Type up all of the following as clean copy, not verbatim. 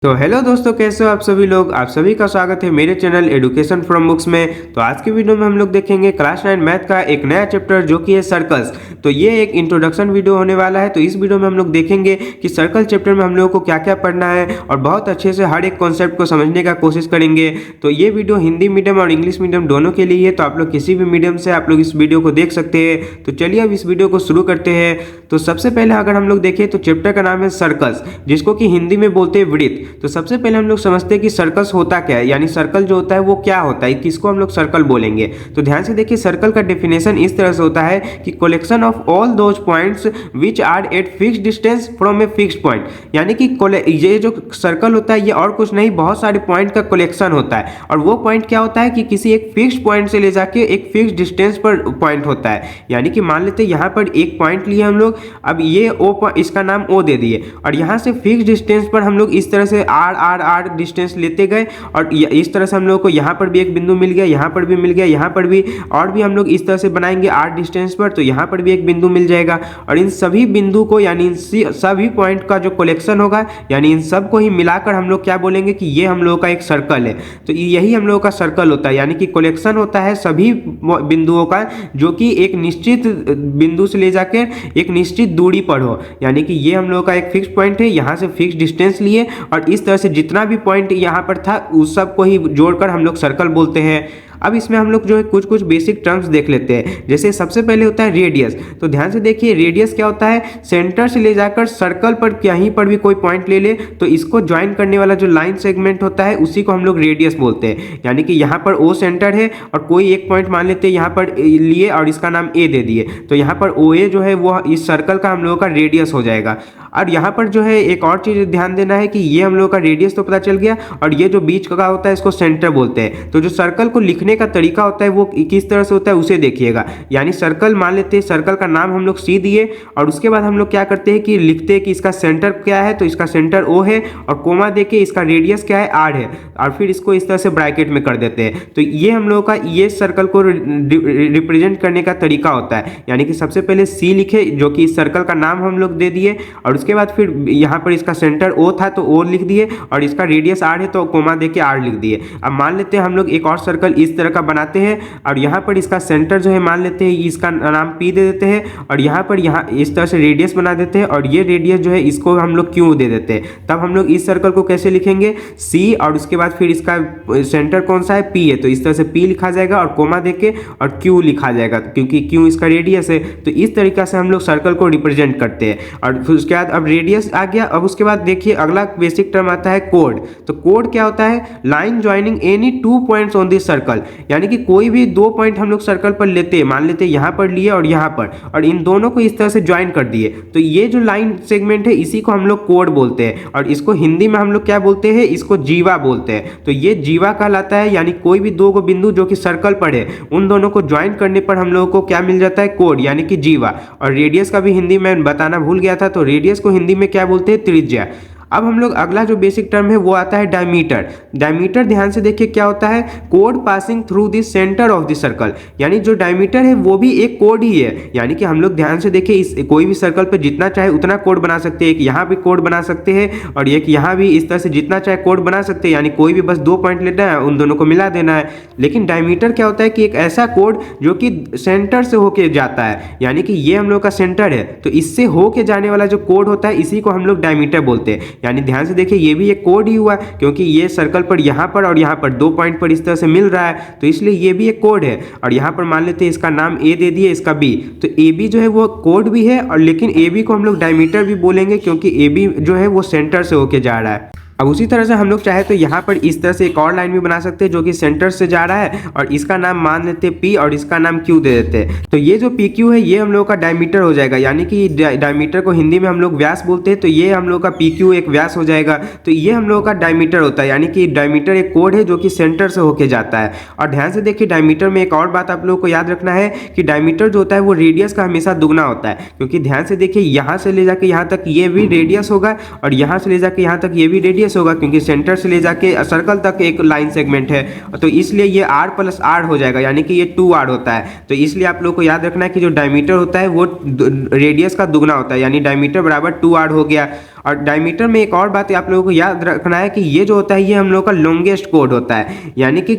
तो हेलो दोस्तों, कैसे हो आप सभी लोग। आप सभी का स्वागत है मेरे चैनल एडुकेशन फ्रॉम बुक्स में। तो आज की वीडियो में हम लोग देखेंगे क्लास 9 मैथ का एक नया चैप्टर जो कि है सर्कल्स। तो ये एक इंट्रोडक्शन वीडियो होने वाला है। तो इस वीडियो में हम लोग देखेंगे कि सर्कल चैप्टर में हम लोगों को क्या क्या पढ़ना है और बहुत अच्छे से हर एक कॉन्सेप्ट को समझने का कोशिश करेंगे। तो ये वीडियो हिंदी मीडियम और इंग्लिश मीडियम दोनों के लिए है। तो आप लोग किसी भी मीडियम से आप लोग इस वीडियो को देख सकते हैं। तो चलिए अब इस वीडियो को शुरू करते हैं। तो सबसे पहले अगर हम लोग देखें तो चैप्टर का नाम है सर्कल्स, जिसको कि हिंदी में बोलते हैं वृत्त। तो सबसे पहले हम लोग समझते हैं कि सर्कल्स होता क्या है, यानी सर्कल जो होता है वो क्या होता है, किसको हम लोग सर्कल बोलेंगे। तो ध्यान से देखिए, सर्कल का डेफिनेशन इस तरह से होता है कि collection of all those points which are at fixed distance from a fixed point. यानी कि ये जो सर्कल होता है ये और कुछ नहीं, बहुत सारे पॉइंट का कलेक्शन होता है। और वो पॉइंट क्या होता है कि किसी एक फिक्स्ड पॉइंट से ले जाके एक फिक्स्ड डिस्टेंस पर पॉइंट होता है। यानी कि मान लेते हैं यहाँ पर एक पॉइंट लिए हम लोग, अब ये ओ, इसका नाम ओ दे दिए, और यहाँ से फिक्स्ड डिस्टेंस पर हम लोग इस तरह से आर आर आर डिस्टेंस लेते गए, और इस तरह से हम लोग को यहाँ पर भी एक बिंदु मिल गया, यहाँ पर भी मिल गया, यहाँ पर भी, और भी हम लोग इस तरह से बनाएंगे आर डिस्टेंस पर, तो यहाँ पर भी एक बिंदु मिल जाएगा। और इन सभी बिंदु को यानी इन सभी पॉइंट का जो कलेक्शन होगा, यानी इन सब को ही मिलाकर हम लोग क्या बोलेंगे कि ये हम लोगों का एक सर्कल है। तो यही हम लोगों का सर्कल होता है, यानी कि कलेक्शन होता है सभी बिंदुओं का जो कि एक निश्चित बिंदु से ले जाकर एक निश्चित दूरी पर हो। यानी कि ये हम लोगों का एक फिक्स पॉइंट है, यहाँ से फिक्स डिस्टेंस लिए और इस तरह से जितना भी पॉइंट यहाँ पर था उस सब को ही जोड़कर हम लोग सर्कल बोलते हैं। अब इसमें हम लोग जो है कुछ कुछ बेसिक टर्म्स देख लेते हैं। जैसे सबसे पहले होता है रेडियस। तो ध्यान से देखिए, रेडियस क्या होता है, सेंटर से ले जाकर सर्कल पर कहीं पर भी कोई पॉइंट ले ले तो इसको ज्वाइन करने वाला जो लाइन सेगमेंट होता है उसी को हम लोग रेडियस बोलते हैं। यानी कि यहाँ पर ओ सेंटर है और कोई एक पॉइंट मान लेते हैं यहाँ पर लिए और इसका नाम ए दे दिए, तो यहाँ पर ओ ए जो है वो इस सर्कल का हम लोगों का रेडियस हो जाएगा। और यहाँ पर जो है एक और चीज़ ध्यान देना है कि ये हम लोगों का रेडियस तो पता चल गया, और ये जो बीच का होता है इसको सेंटर बोलते हैं। तो जो सर्कल को लिखने का तरीका होता है वो किस तरह से होता है उसे देखिएगा। यानी सर्कल मान लेते हैं, सर्कल का नाम हम लोग सी दिए और उसके बाद हम लोग क्या करते हैं कि लिखते हैं कि इसका सेंटर क्या है, तो इसका सेंटर ओ है, और कोमा देके इसका रेडियस क्या है आर है, और फिर इसको इस तरह से ब्रैकेट में कर देते हैं। तो ये हम लोगों का ये सर्कल को रिप्रेजेंट करने का तरीका होता है। यानी कि सबसे पहले सी लिखे जो कि इस सर्कल का नाम हम लोग दे दिए, और उसके बाद फिर यहाँ पर इसका सेंटर ओ था तो ओ लिख दिए, और इसका रेडियस आर है तो कोमा देके आर लिख दिए। अब मान लेते हैं हम लोग एक और सर्कल इस तरह का बनाते हैं, और यहाँ पर इसका सेंटर जो है मान लेते हैं इसका नाम पी दे देते हैं, और यहाँ पर यहाँ इस तरह से रेडियस बना देते हैं, और ये रेडियस जो है इसको हम लोग क्यू दे देते हैं। तब हम लोग इस सर्कल को कैसे लिखेंगे, सी, और उसके बाद फिर इसका सेंटर कौन सा है, पी है, तो इस तरह से पी लिखा जाएगा और कोमा देके और क्यू लिखा जाएगा क्योंकि क्यू इसका रेडियस है। तो इस तरीके से हम लोग सर्कल को रिप्रेजेंट करते हैं। और फिर उसके बाद अब रेडियस आ गया। अब उसके बाद देखिए अगला बेसिक टर्म आता है कोड। तो कोड क्या होता है, line joining any two points on this circle. यानी कि कोई भी दो पॉइंट हम लोग सर्कल पर लेते हैं, मान लेते हैं यहाँ पर लिए और यहाँ पर, और इन दोनों को इस तरह से ज्वाइन कर दिए, तो ये जो लाइन सेगमेंट है इसी को हम लोग कोड बोलते हैं। और इसको हिंदी में हम लोग क्या बोलते हैं, इसको जीवा बोलते हैं। तो ये जीवा कहलाता है। यानी कोई भी दो को बिंदु जो कि सर्कल पर है उन दोनों को ज्वाइन करने पर हम लोगों को क्या मिल जाता है, कोड, यानी कि जीवा। और रेडियस का भी हिंदी में बताना भूल गया था, तो रेडियस को हिंदी में क्या बोलते हैं, त्रिज्या। अब हम लोग अगला जो बेसिक टर्म है वो आता है डायमीटर। डायमीटर ध्यान से देखिए क्या होता है, code passing through this centre of the circle. यानी जो डायमीटर है वो भी एक कोड ही है। यानी कि हम लोग ध्यान से देखिए, इस कोई भी सर्कल पे जितना चाहे उतना कोड बना सकते हैं। एक यहाँ भी कोड बना सकते हैं और एक यहाँ भी, इस तरह से जितना चाहे कोड बना सकते हैं। यानी कोई भी बस दो पॉइंट लेना है, उन दोनों को मिला देना है। लेकिन डायमीटर क्या होता है कि एक ऐसा कोड जो कि सेंटर से होके जाता है। यानी कि ये हम लोग का सेंटर है, तो इससे होके जाने वाला जो कोड होता है इसी को हम लोग डायमीटर बोलते हैं। यानी ध्यान से देखिए, ये भी एक कोड ही हुआ क्योंकि ये सर्कल पर यहाँ पर और यहाँ पर दो पॉइंट पर इस तरह से मिल रहा है, तो इसलिए ये भी एक कोड है। और यहाँ पर मान लेते हैं इसका नाम ए दे दिए, इसका बी, तो ए बी जो है वो कोड भी है, और लेकिन ए बी को हम लोग डायमीटर भी बोलेंगे क्योंकि ए बी जो है वो सेंटर से होके जा रहा है। अब उसी तरह से हम लोग चाहे तो यहाँ पर इस तरह से एक और लाइन भी बना सकते हैं जो कि सेंटर से जा रहा है, और इसका नाम मान लेते हैं पी और इसका नाम क्यू दे देते हैं। तो ये जो पी क्यू है ये हम लोग का डायमीटर हो जाएगा। यानी कि डायमीटर को हिंदी में हम लोग व्यास बोलते हैं, तो ये हम लोग का पी क्यू एक व्यास हो जाएगा। तो ये हम लोग का डायमीटर होता है। यानी कि डायमीटर एक कोड है जो कि सेंटर से होके जाता है। और ध्यान से देखिए, डायमीटर में एक और बात आप लोगों को याद रखना है कि डायमीटर जो होता है वो रेडियस का हमेशा दुगना होता है। क्योंकि ध्यान से देखिए, यहाँ से ले जाके यहाँ तक ये भी रेडियस होगा, और यहाँ से ले जाके यहाँ तक ये भी रेडियस होगा, क्योंकि सेंटर से ले जाके सर्कल तक एक लाइन सेगमेंट है। तो इसलिए ये r प्लस r हो जाएगा, यानी कि ये 2r होता है। तो इसलिए आप लोग को याद रखना है कि जो डायमीटर होता है वो रेडियस का दुगना होता है, यानी डायमीटर बराबर 2r हो गया। और डायमीटर में एक और बात आप लोगों को याद रखना है कि ये जो होता है ये हम लोग का लॉन्गेस्ट कोड होता है, यानी कि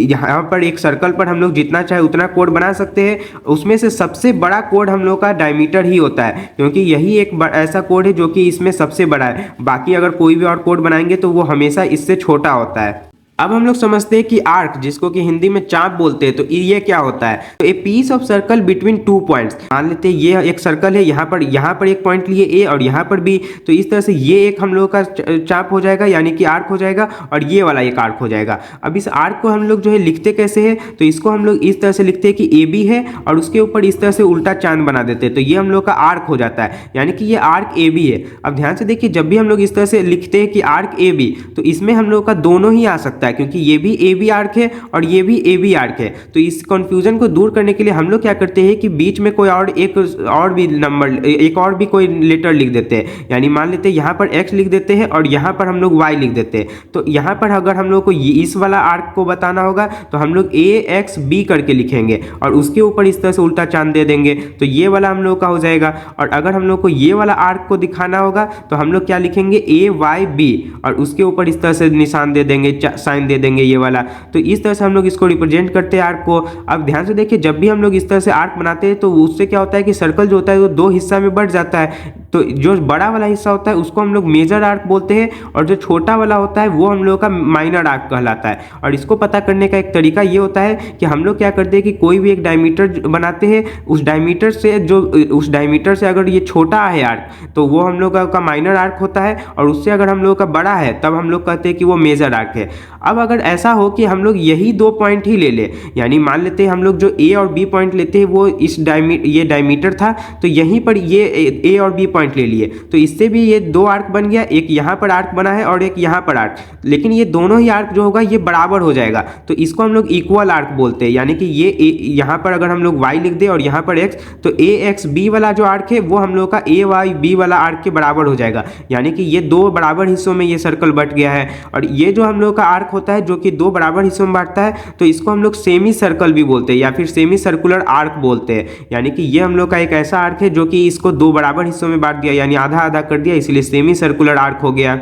यहाँ पर एक सर्कल पर हम लोग जितना चाहे उतना कोड बना सकते हैं। उसमें से सबसे बड़ा कोड हम लोग का डायमीटर ही होता है, क्योंकि यही एक ऐसा कोड है जो कि इसमें सबसे बड़ा है। बाकी अगर कोई भी और कोड बनाएंगे तो वो हमेशा इससे छोटा होता है। अब हम लोग समझते हैं कि आर्क, जिसको कि हिंदी में चाप बोलते हैं, तो ये क्या होता है। तो a piece of circle between two points, मान लेते हैं ये एक सर्कल है, यहाँ पर एक पॉइंट लिए ए और यहाँ पर बी, तो इस तरह से ये एक हम लोग का चाप हो जाएगा, यानी कि आर्क हो जाएगा, और ये वाला एक आर्क हो जाएगा। अब इस आर्क को हम लोग जो है लिखते कैसे है, तो इसको हम लोग इस तरह से लिखते हैं कि ए बी है और उसके ऊपर इस तरह से उल्टा चांद बना देते हैं, तो ये हम लोग का आर्क हो जाता है, यानी कि ये आर्क ए बी है। अब ध्यान से देखिए, जब भी हम लोग इस तरह से लिखते हैं कि आर्क ए बी, तो इसमें हम लोग का दोनों ही आ सकता है, क्योंकि ये भी ए बी आर्क है और ये भी ए बी आर्क है। तो इस कंफ्यूजन को दूर करने के लिए हम लोग क्या करते हैं कि बीच में कोई और भी नंबर, एक और भी कोई लेटर लिख देते हैं, यानी मान लेते हैं यहाँ पर x लिख देते हैं और यहाँ पर हम लोग y लिख देते हैं। तो यहाँ पर अगर हम लोग को इस वाला आर्क को बताना होगा तो हम लोग a x b करके लिखेंगे और उसके ऊपर इस तरह से उल्टा चांद दे देंगे, तो ये वाला हम लोग का हो जाएगा। और अगर हम लोग को ये वाला आर्क को दिखाना होगा तो हम लोग क्या लिखेंगे, a y b, और उसके ऊपर इस तरह से निशान दे देंगे, साइन दे देंगे ये वाला। तो इस तरह से हम लोग इसको रिप्रेजेंट करते हैं आर्क को। अब ध्यान से देखिए, जब भी हम लोग इस तरह से आर्क बनाते हैं तो उससे क्या होता है कि सर्कल जो होता है वो दो हिस्सा में बढ़ जाता है। तो जो बड़ा वाला हिस्सा होता है उसको हम लोग मेजर आर्क बोलते हैं, और जो छोटा वाला होता है वो हम लोग का माइनर आर्क कहलाता है। और इसको पता करने का एक तरीका ये होता है कि हम लोग क्या करते हैं कि कोई भी एक डायमीटर बनाते हैं, उस डायमीटर से अगर ये छोटा है आर्क तो वो हम लोग का माइनर आर्क होता है, और उससे अगर हम लोग का बड़ा है तब हम लोग कहते हैं कि वो मेजर आर्क है। अब अगर ऐसा हो कि हम लोग यही दो पॉइंट ही ले ले, यानी मान लेते हैं हम लोग जो ए और बी पॉइंट लेते हैं वो ये डायमीटर था, तो यहीं पर ये ए और बी पॉइंट ले लिए, तो इससे भी ये दो आर्क बन गया, एक यहाँ पर आर्क बना है और एक यहाँ पर आर्क, लेकिन ये दोनों ही आर्क जो होगा ये बराबर हो जाएगा, तो इसको हम लोग इक्वल आर्क बोलते हैं। यानी कि ये यहाँ पर अगर हम लोग y लिख दें और यहाँ पर x, तो ए एक्स बी वाला जो आर्क है वो हम लोग का ए वाई बी वाला आर्क के बराबर हो जाएगा, यानी कि ये दो बराबर हिस्सों में ये सर्कल बट गया है। और ये जो हम लोग का आर्क होता है जो कि दो बराबर हिस्सों में बांटता है, तो इसको हम लोग सेमी सर्कल भी बोलते हैं या फिर सेमी सर्कुलर आर्क बोलते हैं। यानी कि ये हम लोग का एक ऐसा आर्क है जो कि इसको दो बराबर हिस्सों में बांट दिया, यानी आधा आधा कर दिया, इसलिए सेमी सर्कुलर आर्क हो गया।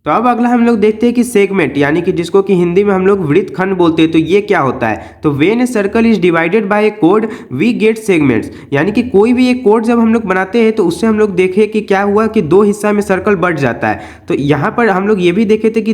तो अब अगला हम लोग देखते हैं कि सेगमेंट, यानी कि जिसको कि हिंदी में हम लोग वृत्तखंड बोलते हैं, तो ये क्या होता है। तो when a circle is divided by a कोड वी गेट सेगमेंट्स, यानी कि कोई भी एक कोड जब हम लोग बनाते हैं तो उससे हम लोग देखें कि क्या हुआ कि दो हिस्सा में सर्कल बढ़ जाता है। तो यहाँ पर हम लोग ये भी देखे थे कि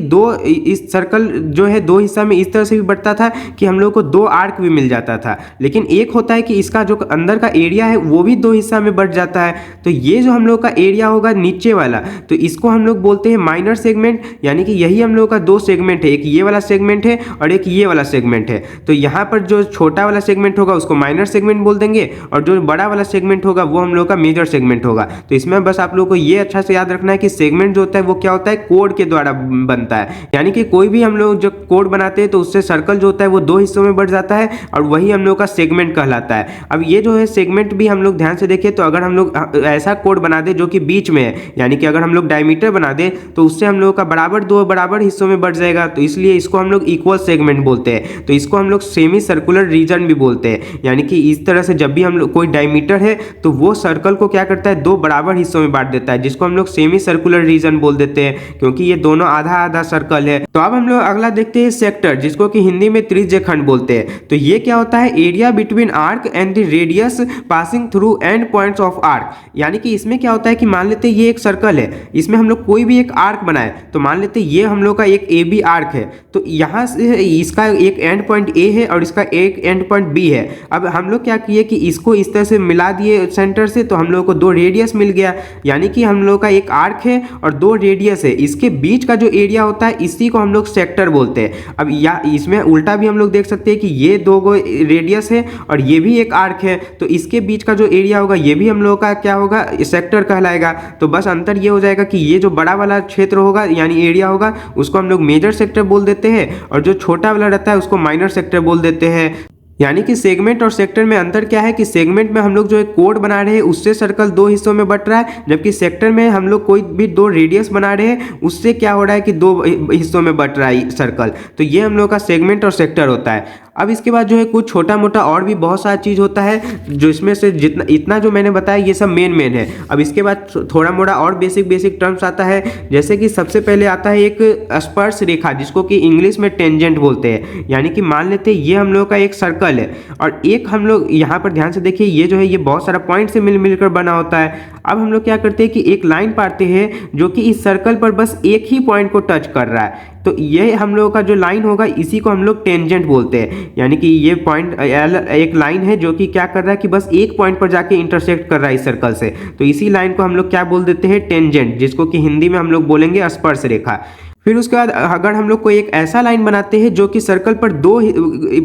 इस सर्कल जो है दो हिस्सा में इस तरह से भी बढ़ता था कि हम लोग को दो आर्क भी मिल जाता था, लेकिन एक होता है कि इसका जो अंदर का एरिया है वो भी दो हिस्सा में बढ़ जाता है। तो ये जो हम लोग का एरिया होगा नीचे वाला, तो इसको हम लोग बोलते हैं माइनर सेगमेंट, यानी कि यही हम लोग का दो सेगमेंट है, एक ये वाला सेगमेंट है और एक ये वाला सेगमेंट है। तो यहाँ पर जो छोटा वाला सेगमेंट होगा उसको माइनर सेगमेंट बोल देंगे, और जो बड़ा वाला सेगमेंट होगा वो हम लोग का मेजर सेगमेंट होगा। तो इसमें बस आप लोग को ये अच्छा से याद रखना है कि सेगमेंट जो होता है वो क्या होता है, कोड के द्वारा बनता है। यानी कि कोई भी हम लोग जब कोड बनाते हैं तो उससे सर्कल जो होता है वो दो हिस्सों में बढ़ जाता है, और वही हम लोग का सेगमेंट कहलाता है। अब ये जो है सेगमेंट भी हम लोग ध्यान से देखें, तो अगर हम लोग ऐसा कोड बना दे जो कि बीच में है, यानी कि अगर हम लोग डायमीटर बना दे तो उससे हम लोग का दो बराबर हिस्सों में बढ़ जाएगा, तो इसलिए इसको हम लोग इक्वल सेगमेंट बोलते हैं। तो इसको हम लोग सेमी सर्कुलर रीजन भी बोलते हैं, यानी कि इस तरह से जब भी हम लोग कोई डायमीटर है तो वो सर्कल को क्या करता है, दो बराबर हिस्सों में बांट देता है, जिसको हम लोग सेमी सर्कुलर रीजन बोल देते हैं, क्योंकि ये दोनों आधा आधा सर्कल है। तो अब हम लोग अगला देखते हैं सेक्टर, जिसको कि हिंदी में त्रिज्यखंड बोलते हैं। तो ये क्या होता है, area between arc and the radius passing through and points of arc. यानी कि इसमें क्या होता है कि मान लेते ये एक सर्कल है, इसमें हम लोग कोई भी एक आर्क बनाए, तो मान लेते ये हम लोग का एक ए बी आर्क है, तो यहाँ से इसका एक एंड पॉइंट ए है और इसका एक एंड पॉइंट बी है। अब हम लोग क्या किए कि इसको इस तरह से मिला दिए सेंटर से, तो हम लोग को दो रेडियस मिल गया, यानी कि हम लोग का एक आर्क है और दो रेडियस है, इसके बीच का जो एरिया होता है इसी को हम लोग सेक्टर बोलते हैं। अब या इसमें उल्टा भी हम लोग देख सकते हैं कि ये दो गो रेडियस है और ये भी एक आर्क है, तो इसके बीच का जो एरिया होगा ये भी हम लोग का क्या होगा, सेक्टर कहलाएगा। तो बस अंतर ये हो जाएगा कि ये जो बड़ा वाला क्षेत्र होगा यानी एरिया होगा उसको हम लोग मेजर सेक्टर बोल देते हैं, और जो छोटा वाला रहता है उसको माइनर सेक्टर बोल देते हैं। यानी कि सेगमेंट और सेक्टर में अंतर क्या है कि सेगमेंट में हम लोग जो एक कोड बना रहे हैं उससे सर्कल दो हिस्सों में बट रहा है, जबकि सेक्टर में हम लोग कोई भी दो रेडियस बना रहे हैं उससे क्या हो रहा है कि दो हिस्सों में बट रहा है सर्कल। तो ये हम लोग का सेगमेंट और सेक्टर होता है। अब इसके बाद जो है कुछ छोटा मोटा और भी बहुत सारा चीज़ होता है, जो इसमें से जितना इतना जो मैंने बताया ये सब मेन है। अब इसके बाद थोड़ा मोड़ा और बेसिक टर्म्स आता है, जैसे कि सबसे पहले आता है एक स्पर्श रेखा, जिसको कि इंग्लिश में टेंजेंट बोलते हैं। यानी कि मान लेते हैं ये हम लोग का एक सर्कल है और एक हम लोग यहाँ पर ध्यान से देखिए, ये जो है ये बहुत सारा पॉइंट से मिलकर बना होता है। अब हम लोग क्या करते हैं कि एक लाइन पाते हैं जो कि इस सर्कल पर बस एक ही पॉइंट को टच कर रहा है, तो ये हम लोगों का जो लाइन होगा इसी को हम लोग टेंजेंट बोलते हैं। यानी कि ये पॉइंट एक लाइन है जो कि क्या कर रहा है कि बस एक पॉइंट पर जाके इंटरसेक्ट कर रहा है इस सर्कल से, तो इसी लाइन को हम लोग क्या बोल देते हैं, टेंजेंट, जिसको कि हिंदी में हम लोग बोलेंगे स्पर्श रेखा। फिर उसके बाद अगर हम लोग कोई एक ऐसा लाइन बनाते हैं जो कि सर्कल पर दो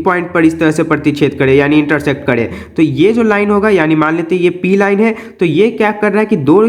पॉइंट पर इस तरह से प्रतिच्छेद करे यानी इंटरसेक्ट करे, तो ये जो लाइन होगा, यानी मान लेते हैं ये पी लाइन है, तो ये क्या कर रहा है कि दो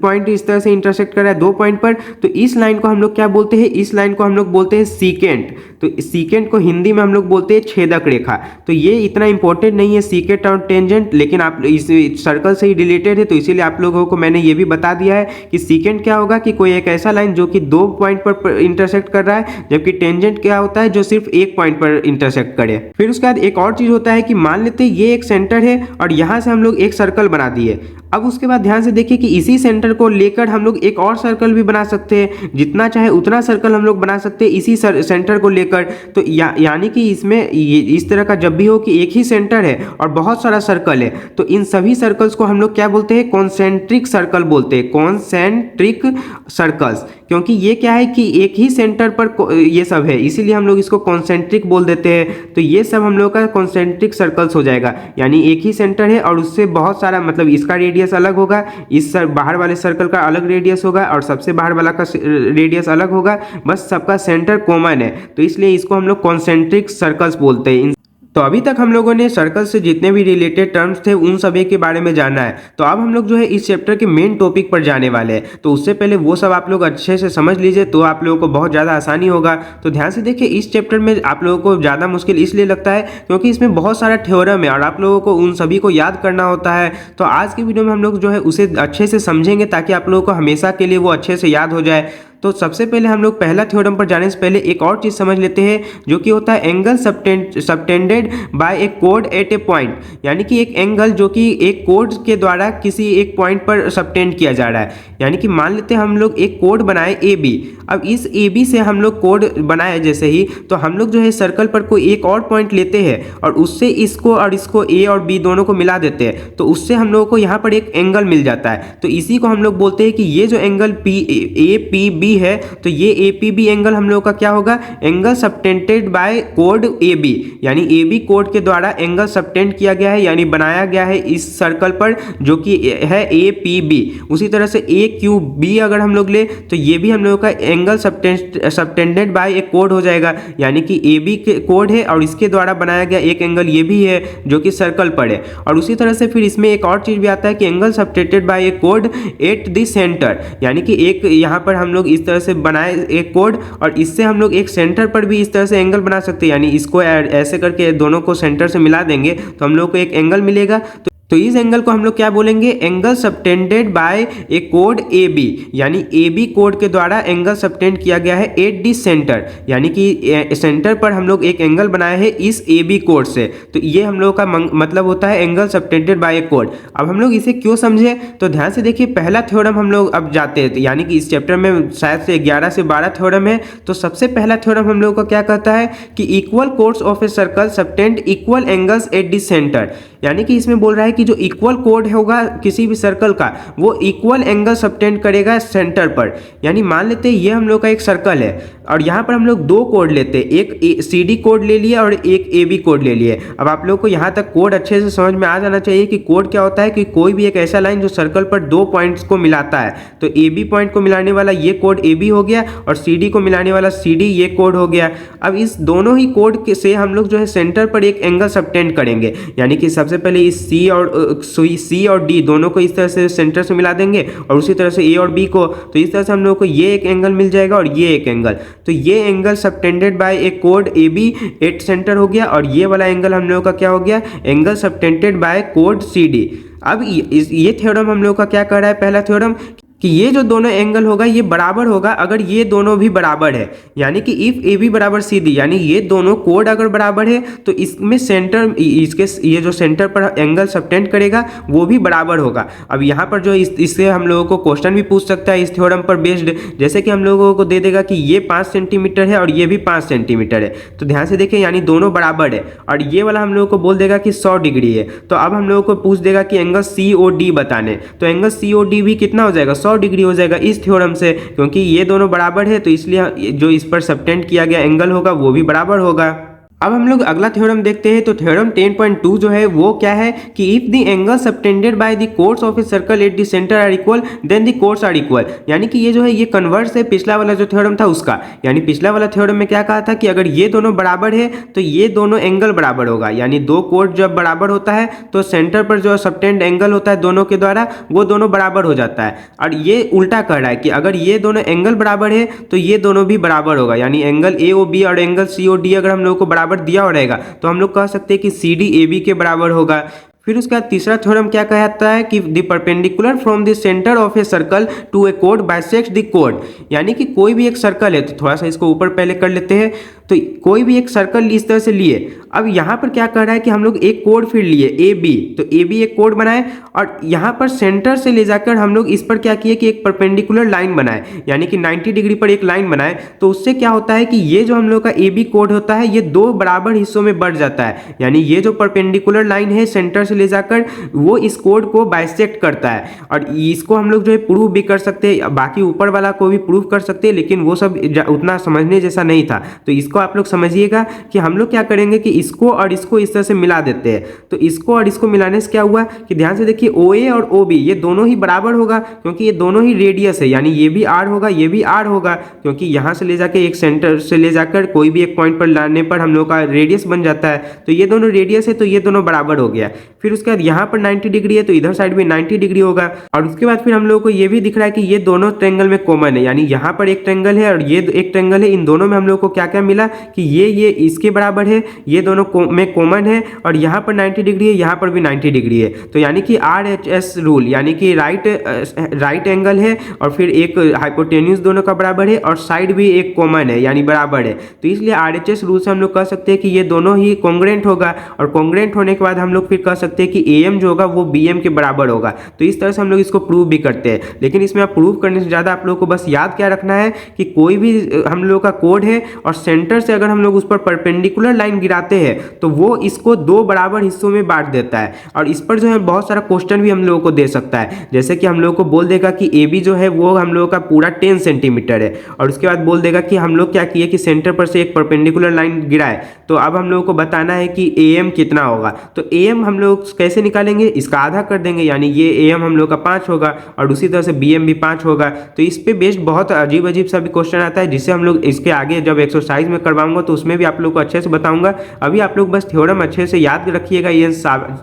पॉइंट इस तरह से इंटरसेक्ट कर रहा है दो पॉइंट पर, तो इस लाइन को हम लोग क्या बोलते हैं, इस लाइन को हम लोग बोलते हैं सीकेंट। तो सीकेंट को हिंदी में हम लोग बोलते हैं छेदक रेखा। तो ये इतना इंपॉर्टेंट नहीं है सीकेंट और टेंजेंट, लेकिन आप इस सर्कल से ही रिलेटेड है, तो इसीलिए आप लोगों को मैंने ये भी बता दिया है कि सीकेंट क्या होगा कि कोई एक ऐसा लाइन जो कि दो पॉइंट पर इंटरसेक्ट कर रहा है, जबकि टेंजेंट क्या होता है जो सिर्फ एक पॉइंट पर इंटरसेक्ट करे। फिर उसके बाद एक और चीज होता है कि मान लेते हैं ये एक सेंटर है और यहां से हम लोग एक सर्कल बना दिए। अब उसके बाद ध्यान से देखिए कि इसी सेंटर को लेकर हम लोग एक और सर्कल भी बना सकते हैं, जितना चाहे उतना सर्कल हम लोग बना सकते हैं इसी सेंटर को लेकर। तो यानी कि इसमें इस तरह का जब भी हो कि एक ही सेंटर है और बहुत सारा सर्कल है, तो इन सभी सर्कल्स को हम लोग क्या बोलते हैं, कॉन्सेंट्रिक सर्कल बोलते हैं, कॉन्सेंट्रिक सर्कल्स। क्योंकि ये क्या है कि एक ही सेंटर पर ये सब है, इसीलिए हम लोग इसको कॉन्सेंट्रिक बोल देते हैं। तो ये सब हम लोग का कॉन्सेंट्रिक सर्कल्स हो जाएगा, यानी एक ही सेंटर है और उससे बहुत सारा, मतलब इसका रेडियस अलग होगा, इस बाहर वाले सर्कल का अलग रेडियस होगा और सबसे बाहर वाला का रेडियस अलग होगा, बस सबका सेंटर कॉमन है, तो इसलिए इसको हम लोग कॉन्सेंट्रिक सर्कल्स बोलते हैं। तो अभी तक हम लोगों ने सर्कल से जितने भी रिलेटेड टर्म्स थे उन सभी के बारे में जाना है। तो अब हम लोग जो है इस चैप्टर के मेन टॉपिक पर जाने वाले हैं, तो उससे पहले वो सब आप लोग अच्छे से समझ लीजिए, तो आप लोगों को बहुत ज़्यादा आसानी होगा। तो ध्यान से देखिए, इस चैप्टर में आप लोगों को ज़्यादा मुश्किल इसलिए लगता है क्योंकि इसमें बहुत सारा थ्योरम है और आप लोगों को उन सभी को याद करना होता है। तो आज की वीडियो में हम लोग जो है उसे अच्छे से समझेंगे ताकि आप लोगों को हमेशा के लिए वो अच्छे से याद हो जाए। तो सबसे पहले हम लोग पहला थ्योरम पर जाने से पहले एक और चीज समझ लेते हैं, जो कि होता है एंगल सबटेंडेड बाय ए कोड एट ए पॉइंट। यानी कि एक एंगल जो कि एक कोड के द्वारा किसी एक पॉइंट पर सबटेंड किया जा रहा है। यानी कि मान लेते हैं हम लोग एक कोड बनाए ए बी, अब इस ए बी से हम लोग कोड बनाए जैसे ही, तो हम लोग जो है सर्कल पर कोई एक और पॉइंट लेते हैं और उससे इसको और इसको ए और बी दोनों को मिला देते हैं, तो उससे हम लोगों को यहाँ पर एक एंगल मिल जाता है। तो इसी को हम लोग बोलते हैं कि ये जो एंगल ए पी बी है, तो ये ए पी बी एंगल हम लोगों का क्या होगा, एंगल सबटेंडेड बाय कोड ए बी। यानी ए बी कोड के द्वारा एंगल सबटेंड किया गया है, यानी बनाया गया है इस सर्कल पर जो कि है ए पी बी। उसी तरह से ए क्यू बी अगर हम लोग ले तो ये भी हम लोगों का एंगल सबटेंडेड बाय एक कोड हो जाएगा, यानी कि ए बी के कोड है और इसके द्वारा बनाया गया एक एंगल ये भी है जो कि सर्कल पर है। और उसी तरह से फिर इसमें एक और चीज भी आता है कि एंगल सबटेंडेड बाय ए कोड एट द सेंटर। यानी कि एक यहाँ पर हम लोग इस तरह से बनाए एक कोड और इससे हम लोग एक सेंटर पर भी इस तरह से एंगल बना सकते हैं, यानी इसको ऐसे करके दोनों को सेंटर से मिला देंगे तो हम लोग को एक एंगल मिलेगा। तो इस एंगल को हम लोग क्या बोलेंगे, एंगल सबटेंडेड बाय ए कोड ए बी। यानी ए बी कोड के द्वारा एंगल सबटेंड किया गया है एट दी सेंटर, यानी कि सेंटर पर हम लोग एक एंगल बनाए हैं इस ए बी कोड से। तो ये हम लोग का मतलब होता है angle subtended by a code. अब हम लोग इसे क्यों समझे, तो ध्यान से देखिए, पहला थ्योरम हम लोग अब जाते हैं, यानी कि इस चैप्टर में शायद से 11 से 12 थ्योरम है। तो सबसे पहला थ्योरम हम लोग का क्या कहता है कि equal codes of a circle subtend equal angles at the centre. यानी कि इसमें बोल रहा है कि जो इक्वल कोड होगा किसी भी सर्कल का वो इक्वल एंगल सबटेंड करेगा सेंटर पर। यानी मान लेते हैं ये हम लोग का एक सर्कल है और यहाँ पर हम लोग दो कोड लेते हैं, एक सी डी कोड ले लिया और एक ए बी कोड ले लिए। अब आप लोग को यहाँ तक कोड अच्छे से समझ में आ जाना चाहिए कि कोड क्या होता है, कि कोई भी एक ऐसा लाइन जो सर्कल पर दो पॉइंट्स को मिलाता है, तो ए बी पॉइंट को मिलाने वाला ये कोड ए बी हो गया और सी डी को मिलाने वाला सी डी ये कोड हो गया। अब इस दोनों ही कोड से हम लोग जो है सेंटर पर एक एंगल सबटेंड करेंगे, यानी कि सबसे पहले इस सी और डी दोनों को इस तरह से सेंटर से मिला देंगे और उसी तरह से ए और बी को, तो इस तरह से हम लोग को ये एक एंगल मिल जाएगा और ये एक एंगल। तो ये एंगल सबटेंडेड बाय ए कोड ए बी एट सेंटर हो गया और ये वाला एंगल हम लोगों का क्या हो गया, एंगल सबटेंडेड बाय कोड सी डी। अब ये थ्योरम हम लोग का क्या कर रहा है, पहला थ्योरम कि ये जो दोनों एंगल होगा ये बराबर होगा अगर ये दोनों भी बराबर है, यानी कि इफ ए बी बराबर सी डी, यानी ये दोनों कोड अगर बराबर है तो इसमें सेंटर, इसके ये जो सेंटर पर एंगल सबटेंड करेगा वो भी बराबर होगा। अब यहाँ पर जो इससे हम लोगों को क्वेश्चन भी पूछ सकता है इस थ्योरम पर बेस्ड, जैसे कि हम लोगों को दे देगा कि ये 5 सेंटीमीटर है और ये भी 5 सेंटीमीटर है, तो ध्यान से देखिए यानी दोनों बराबर है, और ये वाला हम लोगों को बोल देगा कि 100 डिग्री है। तो अब हम लोगों को पूछ देगा कि एंगल सी ओ डी बताने, तो एंगल सी ओ डी भी कितना हो जाएगा, 100 डिग्री हो जाएगा इस थ्योरम से, क्योंकि ये दोनों बराबर है तो इसलिए जो इस पर सबटेंड किया गया एंगल होगा वो भी बराबर होगा। अब हम लोग अगला थ्योरम देखते हैं। तो थ्योरम 10.2 जो है वो क्या है कि if the angle subtended by the chords of a circle at the centre are equal then the chords are equal, यानी कि ये जो है ये कन्वर्स है पिछला वाला जो थ्योरम था उसका। यानी पिछला वाला थ्योरम में क्या कहा था कि अगर ये दोनों बराबर है तो ये दोनों एंगल बराबर होगा, यानी दो कोर्स जब बराबर होता है तो सेंटर पर जो सबटेंड एंगल होता है दोनों के द्वारा वो दोनों बराबर हो जाता है। और ये उल्टा कह रहा है कि अगर ये दोनों एंगल बराबर है तो ये दोनों भी बराबर होगा, यानी एंगल ए ओ बी और एंगल सी ओ डी अगर हम लोग को बराबर दिया हो रहेगा तो हम लोग कह सकते हैं कि सी डी ए बी के बराबर होगा। फिर उसके बाद तीसरा थ्योरम क्या कहता है कि the perpendicular from the centre of a circle to A code bisects the code, यानी कि कोई भी एक सर्कल है, तो थोड़ा सा इसको ऊपर पहले कर लेते हैं। तो कोई भी एक सर्कल इस तरह से लिए, अब यहाँ पर क्या कर रहा है कि हम लोग एक कोड फिर लिए ए बी, तो ए बी एक कोड बनाए और यहाँ पर सेंटर से ले जाकर हम लोग इस पर क्या किए कि एक परपेंडिकुलर लाइन बनाए, यानी कि 90 डिग्री पर एक लाइन बनाए। तो उससे क्या होता है कि ये जो हम लोग का ए बी कोड होता है ये दो बराबर हिस्सों में बढ़ जाता है, यानी ये जो परपेंडिकुलर लाइन है सेंटर से ले जाकर वो इस कोड को बाइसेक्ट करता है। और इसको हम लोग जो है प्रूव भी कर सकते हैं, बाकी ऊपर वाला को भी प्रूव कर सकते हैं, लेकिन वो सब उतना समझने जैसा नहीं था। तो इसको आप लोग समझिएगा कि हम लोग क्या करेंगे कि इसको और इसको इस तरह से मिला देते हैं। तो इसको और इसको मिलाने से क्या हुआ कि ध्यान से देखिए ओ ए और ओ बी ये दोनों ही बराबर होगा, क्योंकि ये दोनों ही रेडियस है, यानी ये भी आर होगा ये भी आर होगा, क्योंकि यहाँ से ले जाके एक सेंटर से ले जाकर कोई भी एक पॉइंट पर लाने पर हम लोग का रेडियस बन जाता है। तो ये दोनों रेडियस है तो ये दोनों बराबर हो गया। फिर उसके बाद यहाँ पर 90 डिग्री है तो इधर साइड में 90 डिग्री होगा। और उसके बाद फिर हम लोगों को ये भी दिख रहा है कि ये दोनों ट्रायंगल में कॉमन है, यानी यहाँ पर एक ट्रायंगल है और ये एक ट्रायंगल है, इन दोनों में हम लोग को क्या क्या मिला कि ये इसके बराबर है, ये दोनों में कॉमन है, और यहाँ पर 90 डिग्री है यहाँ पर भी 90 डिग्री है। तो यानी कि RHS रूल, यानी कि राइट एंगल है और फिर एक हाइपोटेन्यूज दोनों का बराबर है और साइड भी एक कॉमन है यानी बराबर है। तो इसलिए RHS रूल से हम लोग कह सकते हैं कि ये दोनों ही कॉन्ग्रुएंट होगा, और कॉन्ग्रुएंट होने के बाद हम लोग फिर कह सकते हैं कि AM जो होगा वो BM के बराबर होगा। तो इस तरह से हम लोग इसको प्रूव भी करते हैं। लेकिन इसमें आप प्रूव करने से ज़्यादा आप लोगों को बस याद क्या रखना है कि कोई भी हम लोग का कोड है और सेंटर से अगर हम लोग उस पर परपेंडिकुलर लाइन गिराते हैं तो वो इसको दो बराबर हिस्सों में बांट देता है। और इस पर जो है बहुत सारा क्वेश्चन भी हम लोगों को दे सकता है, जैसे कि हम लोगों को बोल देगा कि AB जो है वो हम लोगों का पूरा 10 सेंटीमीटर है, और उसके बाद बोल देगा कि हम लोग क्या किए कि सेंटर पर से एक परपेंडिकुलर लाइन गिराए, तो अब हम लोगों को बताना है कि AM कितना होगा। तो AM हम लोग कैसे निकालेंगे, इसका आधा कर देंगे, यानी ये AM हम लोग का 5 होगा और उसी तरह से BM भी 5 होगा। तो इस पे बेस्ड बहुत अजीब अजीब सा भी क्वेश्चन आता है, जिससे हम लोग इसके आगे जब एक्सरसाइज में करवाऊंगा तो उसमें भी आप लोग को अच्छे से बताऊंगा। अभी आप लोग बस थ्योरम अच्छे से याद रखिएगा, ये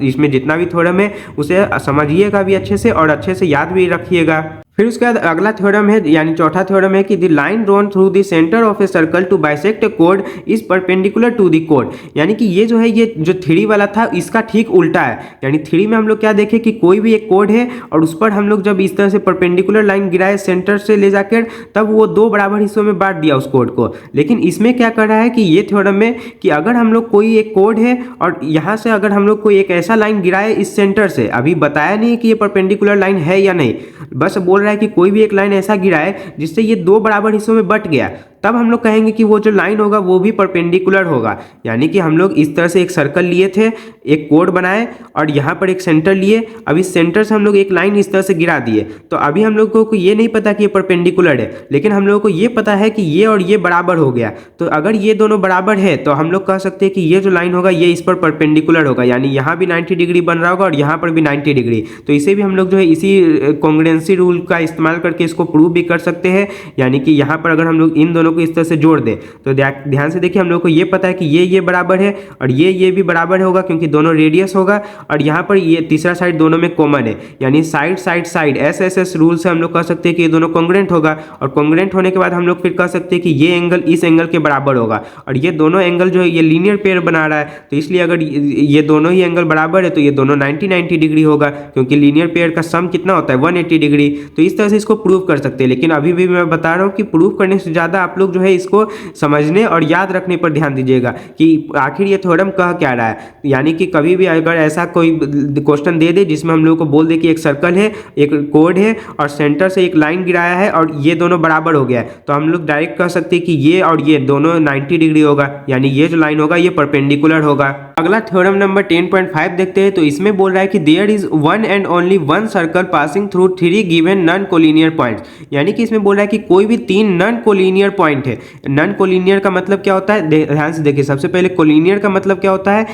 इसमें जितना भी थ्योरम है उसे समझिएगा भी अच्छे से और अच्छे से याद भी रखिएगा। फिर उसके बाद अगला थ्योरम है, यानी चौथा थ्योरम है कि the line drawn through the centre of a circle to bisect A code is perpendicular to the code, यानी कि ये जो है ये जो 3 वाला था इसका ठीक उल्टा है। यानी 3 में हम लोग क्या देखें कि कोई भी एक कोड है और उस पर हम लोग जब इस तरह से परपेंडिकुलर लाइन गिराए सेंटर से ले जाकर, तब वो दो बराबर हिस्सों में बांट दिया उस कोड को। लेकिन इसमें क्या कर रहा है कि ये थ्योरम में कि अगर हम लोग कोई एक कोड है और यहाँ से अगर हम लोग कोई एक ऐसा लाइन गिराए इस सेंटर से, अभी बताया नहीं कि ये परपेंडिकुलर लाइन है या नहीं, बस बोल रहा है कि कोई भी एक लाइन ऐसा गिराए जिससे ये दो बराबर हिस्सों में बट गया, तब हम लोग कहेंगे कि वो जो लाइन होगा वो भी परपेंडिकुलर होगा। यानी कि हम लोग इस तरह से एक सर्कल लिए थे, एक कोड बनाए और यहाँ पर एक सेंटर लिए, अब इस सेंटर से हम लोग एक लाइन इस तरह से गिरा दिए। तो अभी हम लोगों को ये नहीं पता कि ये परपेंडिकुलर है, लेकिन हम लोगों को ये पता है कि ये और ये बराबर हो गया। तो अगर ये दोनों बराबर है तो हम लोग कह सकते हैं कि ये जो लाइन होगा ये इस पर परपेंडिकुलर होगा, यानी यहाँ भी 90 डिग्री बन रहा होगा और यहाँ पर भी 90 डिग्री। तो इसे भी हम लोग जो है इसी कॉन्ग्रुएंसी रूल का इस्तेमाल करके इसको प्रूव भी कर सकते हैं। यानी कि यहाँ पर अगर हम लोग इन दोनों को इस तरह से जोड़ दे तो ध्यान से देखिए हम लोग को ये पता है कि ये बराबर है और ये भी बराबर होगा क्योंकि दोनों रेडियस होगा और यहाँ पर ये तीसरा साइड दोनों में कॉमन है, यानी side side side S rule से हम लोग कह सकते हैं कि ये दोनों कॉन्ग्रुएंट होगा और कॉन्ग्रुएंट होने के बाद हम लोग फिर कह सकते हैं कि ये एंगल इस एंगल के बराबर होगा और ये दोनों एंगल जो है ये लीनियर पेयर बना रहा है, तो इसलिए अगर ये दोनों ही एंगल बराबर है तो ये दोनों 90 डिग्री होगा क्योंकि लीनियर पेयर का सम कितना होता है 180 डिग्री। तो इस तरह से इसको प्रूव कर सकते हैं, लेकिन अभी भी मैं बता रहा हूँ कि प्रूव करने से ज़्यादा आप लोग जो है इसको समझने और याद रखने पर ध्यान दीजिएगा कि आखिर ये थ्योरम कह क्या रहा है। यानी कि कभी भी अगर ऐसा कोई क्वेश्चन दे दे जिसमें हम लोग को बोल दे कि एक सर्कल है, एक कोड है और सेंटर से एक लाइन गिराया है और ये दोनों बराबर हो गया है, तो हम लोग डायरेक्ट कह सकते हैं कि ये और ये दोनों 90 डिग्री होगा, यानी ये जो लाइन होगा ये परपेंडिकुलर होगा। अगला थ्योरम नंबर 10.5 देखते हैं। तो इसमें बोल रहा है कि there is one and only one circle passing through 3 given non collinear points, यानी कि इसमें बोल रहा है कि कोई भी 3 नॉन कोलिनियर पॉइंट है। नॉन कोलिनियर का मतलब क्या होता है, ध्यान से देखिए। सबसे पहले कोलिनियर का मतलब क्या होता है,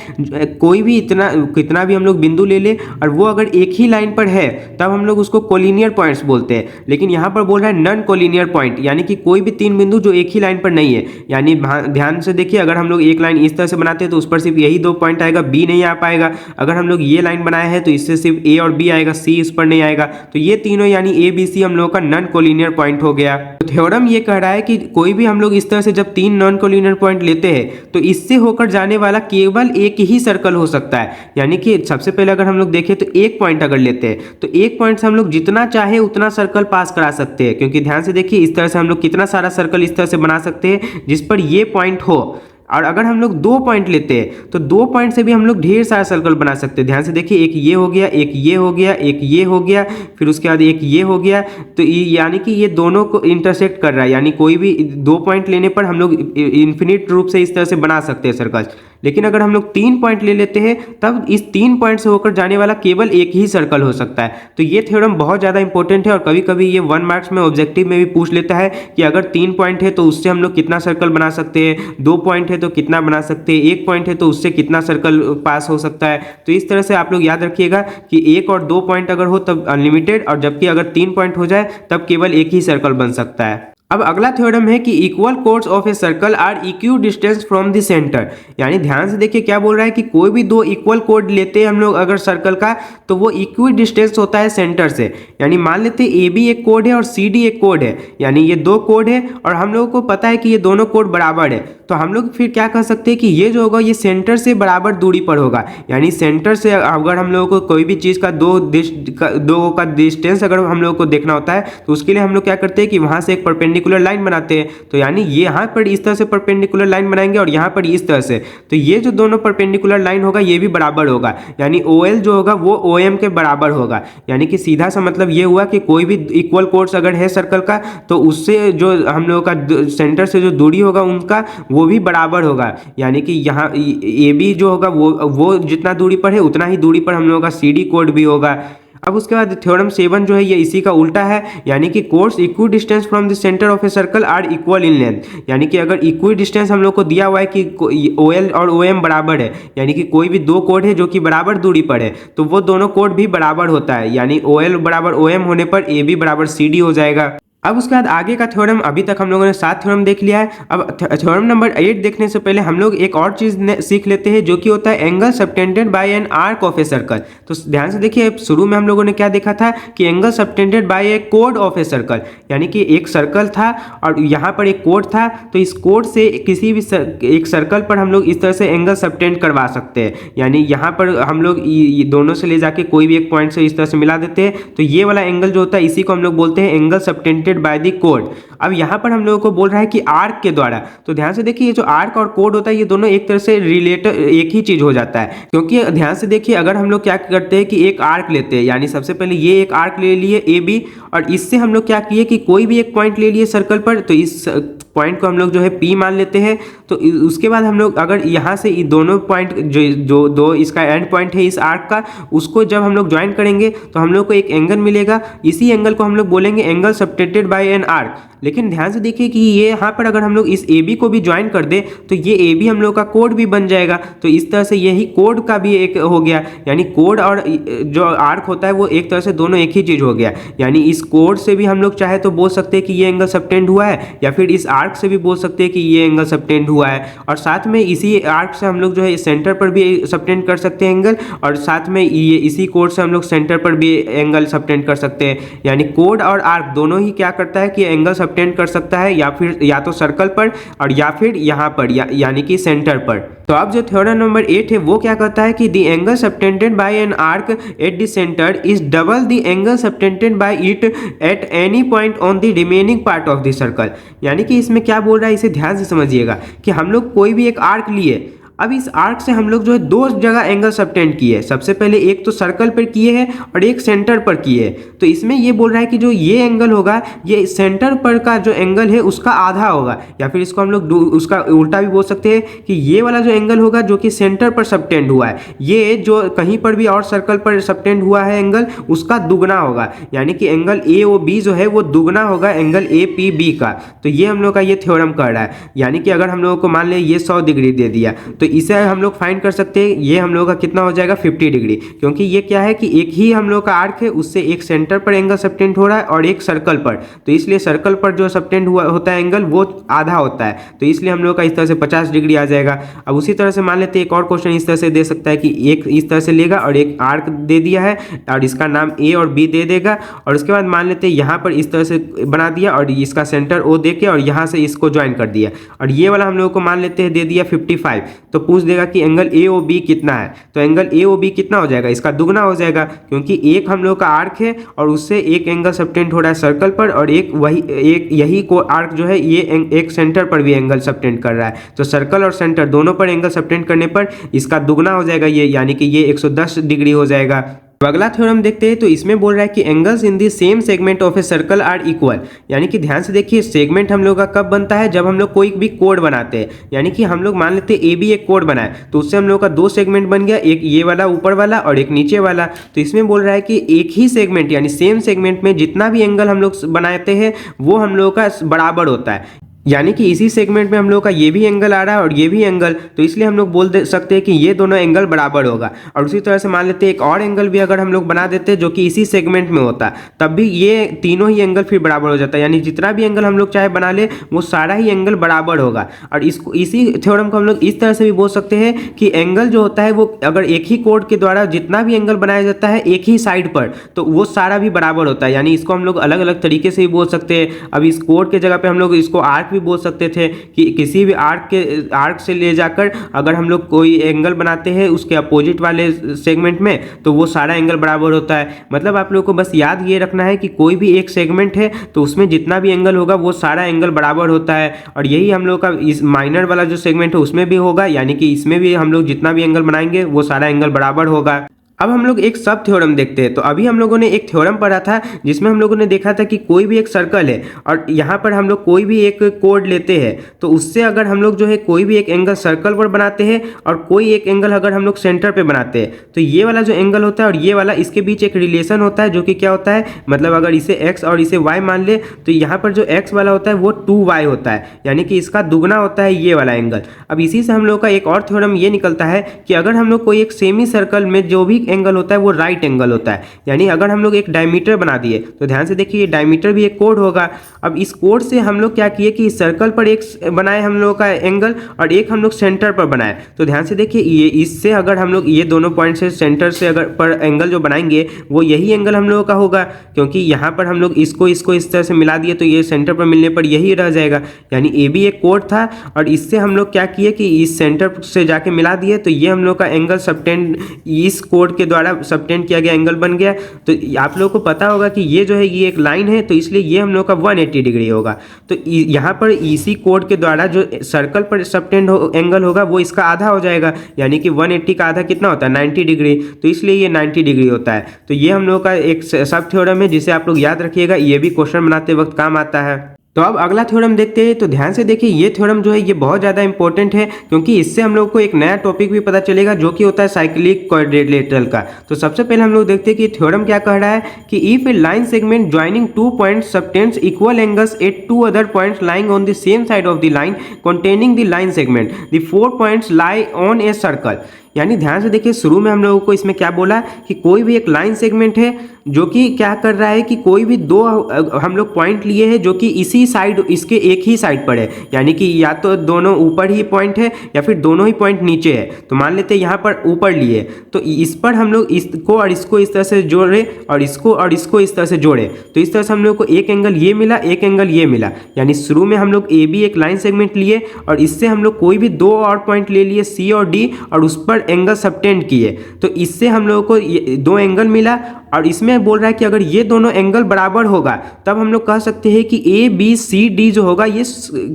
कोई भी कितना भी हम लोग बिंदु ले ले और वो अगर एक ही लाइन पर है तब हम लोग उसको कोलिनियर पॉइंट्स बोलते हैं, लेकिन यहाँ पर बोल रहा है नॉन कोलिनियर पॉइंट, यानी कि कोई भी 3 बिंदु जो एक ही लाइन पर नहीं है। यानी ध्यान से देखिए, अगर हम लोग एक लाइन इस तरह से बनाते हैं तो उस पर सिर्फ यही 2 पॉइंट आएगा, बी नहीं आ पाएगा। अगर हम लोग ये लाइन बनाया है तो इससे सिर्फ ए और बी आएगा, सी इस पर नहीं आएगा। तो ये तीनों यानी ए बी सी हम लोगों का नॉन कोलिनियर पॉइंट हो गया। तो थ्योरम ये कह रहा है कि कोई भी हम लोग इस तरह से जब 3 नॉन कोलिनियर पॉइंट लेते हैं तो इससे होकर जाने वाला केवल एक ही सर्कल हो सकता है। यानी कि सबसे पहले अगर हम लोग देखें तो एक पॉइंट अगर लेते हैं तो एक पॉइंट से हम लोग जितना चाहे उतना सर्कल पास करा सकते हैं, क्योंकि ध्यान से देखिए इस तरह से हम लोग कितना सारा सर्कल इस तरह से बना सकते हैं जिस पर ये पॉइंट हो। और अगर हम लोग 2 पॉइंट लेते हैं तो 2 पॉइंट से भी हम लोग ढेर सारा सर्कल बना सकते हैं। ध्यान से देखिए, एक ये हो गया, एक ये हो गया, एक ये हो गया, फिर उसके बाद एक ये हो गया। तो यानी कि ये दोनों को इंटरसेक्ट कर रहा है, यानी कोई भी 2 पॉइंट लेने पर हम लोग इन्फिनिट रूप से इस तरह से बना सकते हैं सर्कल। लेकिन अगर हम लोग 3 पॉइंट ले लेते हैं तब इस 3 पॉइंट से होकर जाने वाला केवल एक ही सर्कल हो सकता है। तो ये थ्योरम बहुत ज़्यादा इंपॉर्टेंट है और कभी कभी ये 1 मार्क्स में ऑब्जेक्टिव में भी पूछ लेता है कि अगर 3 पॉइंट है तो उससे हम लोग कितना सर्कल बना सकते हैं, 2 पॉइंट है तो कितना बना सकते हैं, 1 पॉइंट है तो उससे कितना सर्कल पास हो सकता है। तो इस तरह से आप लोग याद रखिएगा कि 1 और 2 पॉइंट अगर हो तब अनलिमिटेड, और जबकि अगर 3 पॉइंट हो जाए तब केवल एक ही सर्कल बन सकता है। अब अगला थ्योरम है कि equal chords of a circle are equidistant from the centre, यानी ध्यान से देखिए क्या बोल रहा है कि कोई भी 2 इक्वल कोड लेते हैं हम लोग अगर सर्कल का तो वो इक्वी डिस्टेंस होता है सेंटर से। यानी मान लेते हैं ए बी एक कोड है और सी डी एक कोड है, यानी ये 2 कोड है और हम लोगों को पता है कि ये दोनों कोड बराबर है। तो हम लोग फिर क्या कह सकते हैं कि ये जो होगा ये सेंटर से बराबर दूरी पर होगा। यानी सेंटर से अगर हम लोगों को कोई भी चीज़ का दो का डिस्टेंस अगर हम लोगों को देखना होता है तो उसके लिए हम लोग क्या करते हैं कि वहाँ से एक परपेंडिकुलर लाइन बनाते हैं। तो यानी ये यहाँ पर इस तरह से परपेंडिकुलर लाइन बनाएंगे और यहाँ पर इस तरह से, तो ये जो दोनों परपेंडिकुलर लाइन होगा ये भी बराबर होगा, यानी OL जो होगा वो OM के बराबर होगा। यानी कि सीधा सा मतलब ये हुआ कि कोई भी इक्वल कोर्स अगर है सर्कल का तो उससे जो हम लोगों का सेंटर से जो दूरी होगा उनका वो भी बराबर होगा। यानी कि यहाँ AB जो होगा वो जितना दूरी पर है उतना ही दूरी पर हम लोगों का CD कोड भी होगा। अब उसके बाद थ्योरम 7 जो है ये इसी का उल्टा है, यानी कि chords equidistant from the centre of a circle are equal in length. यानी कि अगर इक्वी डिस्टेंस हम लोग को दिया हुआ है कि OL और OM बराबर है, यानी कि कोई भी 2 कोड है जो कि बराबर दूरी पर है तो वो दोनों कोड भी बराबर होता है, यानी OL बराबर OM होने पर AB बराबर CD हो जाएगा। अब उसके बाद आगे का थ्योरम, अभी तक हम लोगों ने 7 थ्योरम देख लिया है। अब थ्योरम नंबर 8 देखने से पहले हम लोग एक और चीज़ सीख लेते हैं जो कि होता है angle subtended bye an arc of a circle. तो ध्यान से देखिए, शुरू में हम लोगों ने क्या देखा था कि angle subtended by a code of a circle, यानी कि एक सर्कल था और यहाँ पर एक कोड था, तो इस कोड से किसी भी एक सर्कल पर हम लोग इस तरह से एंगल सबटेंड करवा सकते हैं। यानी यहाँ पर हम लोग दोनों से ले जाके कोई भी एक पॉइंट से इस तरह से मिला देते हैं, तो ये वाला एंगल जो होता है इसी को हम लोग बोलते हैं angle subtended by the code. अब यहाँ पर हम लोगों को बोल रहा है कि आर्क के द्वारा, तो ध्यान से देखिए ये जो आर्क और कोड होता है ये दोनों एक तरह से रिलेटेड एक ही चीज हो जाता है। क्योंकि ध्यान से देखिए अगर हम लोग क्या करते हैं कि एक आर्क लेते हैं, यानी सबसे पहले ये एक आर्क ले लिए AB और इससे हम लोग क्या किए कि कोई भी एक पॉइंट ले लिए सर्कल पर, तो इस पॉइंट को हम लोग जो है P मान लेते हैं। तो उसके बाद हम लोग अगर यहाँ से दोनों पॉइंट जो दो इसका एंड पॉइंट है इस आर्क का, उसको जब हम लोग ज्वाइन करेंगे तो हम लोग को एक एंगल मिलेगा। इसी एंगल को हम लोग बोलेंगे angle subtended bye an arc. लेकिन ध्यान से देखिए कि ये यहाँ पर अगर हम लोग इस ए बी को भी ज्वाइन कर दे तो ये ए बी हम लोग का कोड भी बन जाएगा। तो इस तरह से यही कोड का भी एक हो गया, यानी कोड और जो आर्क होता है वो एक तरह से दोनों एक ही चीज हो गया। यानी इस कोड से भी हम लोग चाहे तो बोल सकते हैं कि ये एंगल सबटेंड हुआ है, या फिर इस आर्क से भी बोल सकते हैं कि ये एंगल सबटेंड हुआ है। और साथ में इसी आर्क से हम लोग जो है सेंटर पर भी सबटेंड कर सकते हैं एंगल, और साथ में ये इसी कोड से हम लोग सेंटर पर भी एंगल सबटेंड कर सकते हैं। यानी कोड और आर्क दोनों ही क्या करता है कि एंगल सबटेंड कर सकता है, या फिर या तो सर्कल पर और या फिर यहाँ पर यानी कि सेंटर पर। तो अब जो थ्योरम नंबर 8 है वो क्या कहता है कि the angle subtended bye an arc eight the centre is double the angle subtended bye it at any point on the remaining part of the circle. यानी कि इसमें क्या बोल रहा है, इसे ध्यान से समझिएगा कि हम लोग कोई भी एक आर्क लिए, अब इस आर्क से हम लोग जो है दो जगह एंगल सबटेंड किए। सबसे पहले एक तो सर्कल पर किए हैं और एक सेंटर पर किए। तो इसमें ये बोल रहा है कि जो ये एंगल होगा ये सेंटर पर का जो एंगल है उसका आधा होगा, या फिर इसको हम लोग उसका उल्टा भी बोल सकते हैं कि ये वाला जो एंगल होगा जो कि सेंटर पर सबटेंड हुआ है, ये जो कहीं पर भी और सर्कल पर सबटेंड हुआ है एंगल उसका दुगना होगा। यानी कि एंगल ए ओ बी जो है वो दुगना होगा एंगल ए पी बी का। तो ये हम लोग का ये थ्योरम कर रहा है। यानी कि अगर हम लोगों को मान लिया ये 100 डिग्री दे दिया तो इसे हम लोग फाइंड कर सकते हैं, ये हम लोग का कितना हो जाएगा 50 डिग्री, क्योंकि ये क्या है कि एक ही हम लोग का आर्क है, उससे एक सेंटर पर एंगल सबटेंड हो रहा है और एक सर्कल पर। तो इसलिए सर्कल पर जो सबटेंड हुआ होता है एंगल वो आधा होता है, तो इसलिए हम लोग का इस तरह से 50 डिग्री आ जाएगा। अब उसी तरह से मान लेते हैं एक और क्वेश्चन इस तरह से दे सकता है कि एक इस तरह से लेगा और एक आर्क दे दिया है और इसका नाम ए और बी दे देगा, और उसके बाद मान लेते हैं यहाँ पर इस तरह से बना दिया और इसका सेंटर ओ दे के और यहाँ से इसको ज्वाइन कर दिया, और ये वाला हम लोग को मान लेते हैं दे दिया 55। तो पूछ देगा कि एंगल ए ओ बी कितना है, तो एंगल ए ओ बी कितना हो जाएगा, इसका दुगना हो जाएगा, क्योंकि एक हम लोग का आर्क है और उससे एक एंगल सबटेंड हो रहा है सर्कल पर, और एक यही को आर्क जो है ये एक सेंटर पर भी एंगल सबटेंड कर रहा है। तो सर्कल और सेंटर दोनों पर एंगल सबटेंड करने पर इसका दुगना हो जाएगा ये, यानी कि ये 110 डिग्री हो जाएगा। अगला थ्योरम देखते हैं। तो इसमें बोल रहा है कि angles in the same segment of a circle are equal. यानी कि ध्यान से देखिए सेगमेंट हम लोग का कब बनता है, जब हम लोग कोई भी कोड बनाते हैं। यानी कि हम लोग मान लेते हैं ए बी एक कोड बनाए तो उससे हम लोग का दो सेगमेंट बन गया, एक ये वाला ऊपर वाला और एक नीचे वाला। तो इसमें बोल रहा है कि एक ही सेगमेंट यानी सेम सेगमेंट में जितना भी एंगल हम लोग बनाते हैं वो हम लोग का बराबर होता है। यानी कि इसी सेगमेंट में हम लोग का ये भी एंगल आ रहा है और ये भी एंगल, तो इसलिए हम लोग बोल दे सकते हैं कि ये दोनों एंगल बराबर होगा। और उसी तरह से मान लेते हैं एक और एंगल भी अगर हम लोग बना देते हैं जो कि इसी सेगमेंट में होता है, तब भी ये तीनों ही एंगल फिर बराबर हो जाता है। यानी जितना भी एंगल हम लोग चाहे बना ले वो सारा ही एंगल बराबर होगा। और इसको इसी थ्योरम को हम लोग इस तरह से भी बोल सकते हैं कि एंगल जो होता है वो अगर एक ही कोड के द्वारा जितना भी एंगल बनाया जाता है एक ही साइड पर, तो वो सारा भी बराबर होता है। यानी इसको हम लोग अलग अलग तरीके से भी बोल सकते हैं। अब इस कोड के जगह पे हम लोग इसको आर्क भी बोल सकते थे कि किसी भी आर्क से ले जाकर अगर हम लोग कोई एंगल बनाते हैं उसके अपोजिट वाले सेगमेंट में तो वो सारा एंगल बराबर होता है। मतलब आप लोगों को बस याद ये रखना है कि कोई भी एक सेगमेंट है तो उसमें जितना भी एंगल होगा वो सारा एंगल बराबर होता है। और यही हम लोग का इस माइनर वाला जो सेगमेंट है उसमें भी होगा, यानी कि इसमें भी हम लोग जितना भी एंगल बनाएंगे वो सारा एंगल बराबर होगा। अब हम लोग एक सब थ्योरम देखते हैं। तो अभी हम लोगों ने एक थ्योरम पढ़ा था जिसमें हम लोगों ने देखा था कि कोई भी एक सर्कल है और यहाँ पर हम लोग कोई भी एक कोड लेते हैं तो उससे अगर हम लोग जो है कोई भी एक एंगल सर्कल पर बनाते हैं और कोई एक एंगल अगर हम लोग सेंटर पे बनाते हैं तो ये वाला जो एंगल होता है और ये वाला इसके बीच एक रिलेशन होता है जो कि क्या होता है, मतलब अगर इसे x और इसे y मान ले तो यहाँ पर जो x वाला होता है वो 2y होता है, यानी कि इसका दुगना होता है ये वाला एंगल। अब इसी से हम लोग का एक और थ्योरम ये निकलता है कि अगर हम लोग कोई एक सेमी सर्कल में जो भी एंगल होता है वो राइट एंगल होता है। यानी अगर हम लोग एक डायमीटर बना दिए तो ध्यान से देखिए डायमीटर भी एक कोड होगा। अब इस कोड से हम लोग क्या किए कि इस सर्कल पर एक बनाए हम लोग का एंगल और एक हम लोग सेंटर पर बनाए। तो ध्यान से देखिए ये इससे अगर हम लोग ये दोनों पॉइंट से सेंटर से अगर पर एंगल जो बनाएंगे वो यही एंगल हम लोगों का होगा, क्योंकि यहाँ पर हम लोग इसको इस तरह से मिला दिए तो ये सेंटर पर मिलने पर यही रह जाएगा। यानी ए भी एक कोड था और इससे हम लोग क्या किए कि इस सेंटर से जाके मिला दिए तो ये हम लोग का एंगल सबटेंड इस कोड के द्वारा सबटेंड किया गया एंगल बन गया। तो आप लोगों को पता होगा कि ये जो है ये एक लाइन है तो इसलिए ये हम लोग का 180 डिग्री होगा। तो यहाँ पर इसी कोड के द्वारा जो सर्कल पर सबटेंड एंगल होगा वो इसका आधा हो जाएगा, यानी कि 180 का आधा कितना होता है 90 डिग्री, तो इसलिए ये 90 डिग्री होता है। तो ये हम लोग का एक सब थ्योरम है जिसे आप लोग याद रखिएगा, ये भी क्वेश्चन बनाते वक्त काम आता है। तो अब अगला थ्योरम देखते हैं। तो ध्यान से देखिए, ये थ्योरम जो है ये बहुत ज़्यादा इंपॉर्टेंट है, क्योंकि इससे हम लोग को एक नया टॉपिक भी पता चलेगा जो कि होता है साइक्लिक क्वाड्रिलेटरल का। तो सबसे पहले हम लोग देखते हैं कि थ्योरम क्या कह रहा है कि if a line segment joining two points subtends equal angles at two other points lying on the same side of the line containing the line segment, the 4 points lie on a circle. यानी ध्यान से देखिए, शुरू में हम लोगों को इसमें क्या बोला कि कोई भी एक लाइन सेगमेंट है जो कि क्या कर रहा है कि कोई भी दो हम लोग पॉइंट लिए हैं जो कि इसी साइड, इसके एक ही साइड पर है, यानी कि या तो दोनों ऊपर ही पॉइंट है या फिर दोनों ही पॉइंट नीचे है। तो मान लेते हैं यहाँ पर ऊपर लिए, तो इस पर हम लोग इसको और इसको इस तरह से जोड़े और इसको इस तरह से जोड़े, तो इस तरह से हम लोग को एक एंगल ये मिला, एक एंगल ये मिला। यानी शुरू में हम लोग ए बी एक लाइन सेगमेंट लिए और इससे हम लोग कोई भी दो और पॉइंट ले लिए सी और डी और उस पर एंगल सबटेंड किए, तो इससे हम लोगों को दो एंगल मिला। और इसमें बोल रहा है कि अगर ये दोनों एंगल बराबर होगा तब हम लोग कह सकते हैं कि ए बी सी डी जो होगा ये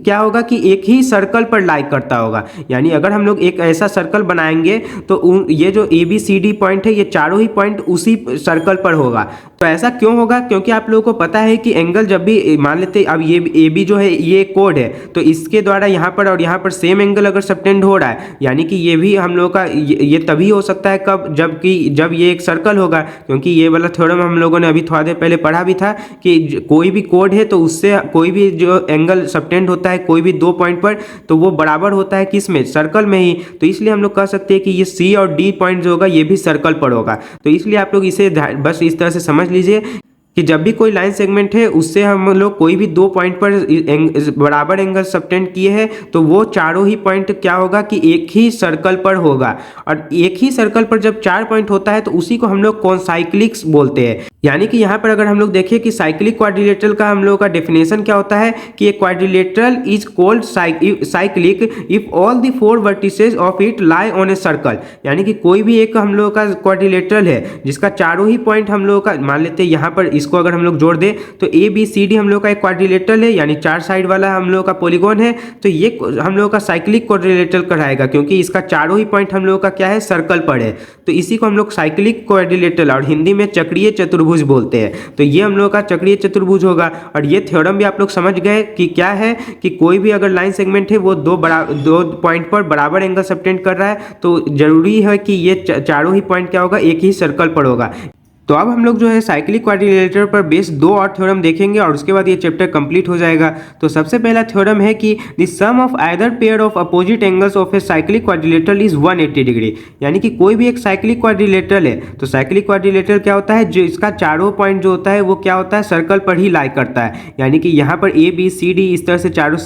क्या होगा कि एक ही सर्कल पर लाई करता होगा। यानी अगर हम लोग एक ऐसा सर्कल बनाएंगे तो ये जो A B C D point है ये चारों ही पॉइंट उसी सर्कल पर होगा। तो ऐसा क्यों होगा? क्योंकि आप लोगों को पता है कि एंगल जब भी मान लेते अब ये ए बी जो है ये कोड है, तो इसके द्वारा यहाँ पर और यहाँ पर सेम एंगल अगर सबटेंड हो रहा है, यानी कि ये भी हम लोग का ये तभी हो सकता है कब, जब ये एक सर्कल होगा। क्योंकि ये वाला थ्योरम हम लोगों ने अभी थोड़ा देर पहले पढ़ा भी था कि कोई भी कोड है तो उससे कोई भी जो एंगल सबटेंड होता है कोई भी दो पॉइंट पर, तो वो बराबर होता है किस में? सर्कल में ही। तो इसलिए हम लोग कह सकते हैं कि ये सी और डी पॉइंट जो होगा ये भी सर्कल पर होगा। तो इसलिए आप लोग इसे बस इस तरह से समझ लीजिए कि जब भी कोई लाइन सेगमेंट है उससे हम लोग कोई भी दो पॉइंट पर बराबर एंगल सबटेंड किए हैं तो वो चारों ही पॉइंट क्या होगा कि एक ही सर्कल पर होगा। और एक ही सर्कल पर जब चार पॉइंट होता है तो उसी को हम लोग कॉन्साइक्लिक्स बोलते हैं। यानी कि यहाँ पर अगर हम लोग देखें कि साइक्लिक क्वाड्रिलेटरल का हम लोगों का डेफिनेशन क्या होता है कि ए quadrilateral is called cyclic if all the four vertices of it lie on a circle. यानी कि कोई भी एक हम लोगों का क्वाड्रिलेटरल है जिसका चारों ही पॉइंट हम लोगों का, मान लेते हैं यहाँ पर इसको अगर हम लोग जोड़ दें तो ए बी सी डी हम लोग का एक क्वाड्रिलेटरल है, यानी चार साइड वाला हम लोग का पॉलीगॉन है। तो ये हम लोग का साइक्लिक क्वाड्रिलेटरल कहलाएगा क्योंकि इसका चारों ही पॉइंट हम लोग का क्या है? सर्कल पर है। तो इसी को हम लोग साइक्लिक क्वाड्रिलेटरल और हिंदी में चक्रीय चतुर्भुज बोलते हैं। तो ये हम लोग का चक्रीय चतुर्भुज होगा। और ये थ्योरम भी आप लोग समझ गए कि क्या है कि कोई भी अगर लाइन सेगमेंट है वो दो पॉइंट पर बराबर एंगल सबटेंड कर रहा है तो जरूरी है कि ये चारों ही पॉइंट क्या होगा? एक ही सर्कल पर होगा। तो अब हम लोग जो है साइक्लिक क्वाड्रिलेटरल पर बेस्ड दो और थ्योरम देखेंगे और उसके बाद ये चैप्टर कंप्लीट हो जाएगा। तो सबसे पहला थ्योरम है कि the sum of either pair of opposite angles of a cyclic quadrilateral is 180 degree. यानी कि कोई भी एक साइक्लिक क्वाड्रिलेटरल है तो साइक्लिक क्वाड्रिलेटरल क्या होता है? जो इसका चारों पॉइंट जो होता है वो क्या होता है? सर्कल पर ही लाई करता है। यानी कि यहाँ पर ए बी सी डी इस तरह से चारों